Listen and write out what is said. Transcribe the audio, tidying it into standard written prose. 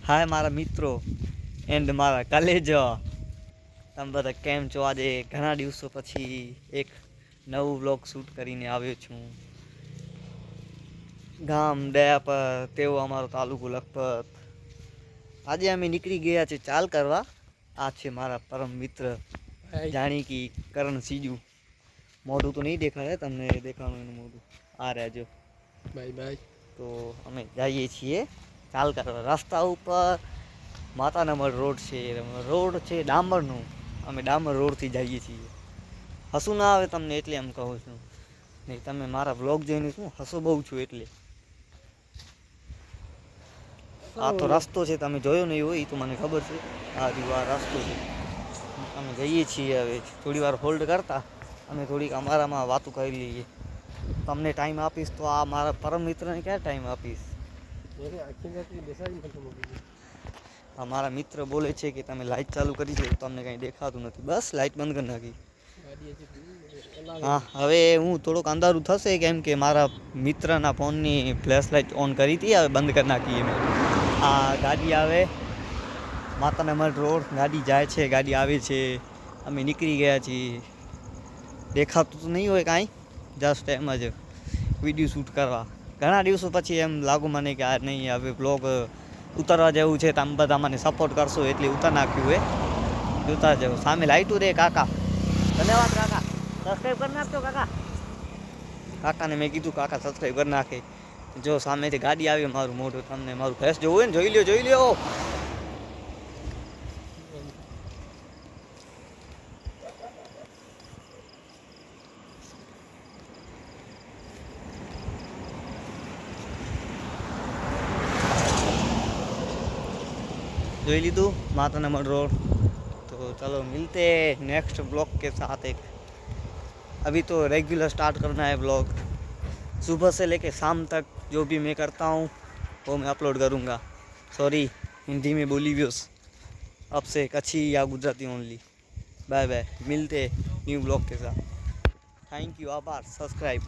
હાય મારા મિત્રો એન્ડ મારા કલેજો, તમે બધા કેમ છો? આજે ઘણા દિવસો પછી એક નવું વ્લોગ શૂટ કરીને આવ્યો છું. ગામ દયા પર તેવો અમારો તાલુકો લખપત. આજે અમે નીકળી ગયા છે ચાલ કરવા. આ છે મારા પરમ મિત્ર જાણી કે કરણ સીજુ. મોઢું તો નહીં દેખાડે, તમને દેખાડું એનું મોઢું આ રહેજો. Bye bye. તો અમે જઈએ છીએ ચાલ કરવા. રસ્તા ઉપર માતાનામઢ રોડ છે ડામરનું. અમે ડામર રોડથી જઈએ છીએ. હસું ના આવે તમને એટલે એમ કહું છું. નહીં તમે મારા બ્લોગ જોઈને શું હસો બહુ છું એટલે. આ તો રસ્તો છે, તમે જોયો નહીં હોય એ તો મને ખબર છે. આ રસ્તો છે. અમે જઈએ છીએ. હવે થોડી વાર હોલ્ડ કરતા અમે થોડીક અમારામાં વાતો કરી લઈએ. તમને ટાઈમ આપીશ તો આ મારા પરમ મિત્રને ક્યાં ટાઈમ આપીશ? મારા મિત્ર બોલે છે કે તમે લાઇટ ચાલુ કરી છે, તમને કંઈ દેખાતું નથી. બસ લાઇટ બંધ કરી નાખી. હા, હવે હું થોડુંક અંધારું થશે કેમ કે મારા મિત્રના ફોનની ફ્લેશ લાઇટ ઓન કરી હતી, હવે બંધ કરી નાખીએ મેં. આ ગાડી આવે માતાનામઢ રોડ, ગાડી જાય છે, ગાડી આવે છે. અમે નીકળી ગયા છીએ. દેખાતું તો નહીં હોય કાંઈ, જસ્ટ એમ જ વિડીયો શૂટ કરવા. ઘણા દિવસો પછી એમ લાગુ મને કે આ નહીં હવે બ્લોગ ઉતારવા જેવું છે. તમે બધા મને સપોર્ટ કરશો એટલે ઉતાર નાખ્યું એ જોતા જાવ. સામે લાઈટું રે કાકા, ધન્યવાદ કાકા. સબસ્ક્રાઈબ કરી નાખજો કાકા. કાકાને મેં કીધું કાકા સબસ્ક્રાઈબ કરી નાખે. જો સામેથી ગાડી આવે મારું મોઢું, તમને મારું ફેસ જોવું હોય ને જોઈ લ્યો. જોઈ લીधું मातानामढ़ रोड। तो चलो मिलते हैं नेक्स्ट ब्लॉग के साथ। एक अभी तो रेगुलर स्टार्ट करना है ब्लॉग। सुबह से लेके शाम तक जो भी मैं करता हूँ वो मैं अपलोड करूँगा। सॉरी हिंदी में बोली व्यूज़, अब से कच्छी या गुजराती ओनली। बाय बाय, मिलते न्यू ब्लॉग के साथ। थैंक यू, आभार, सब्सक्राइब।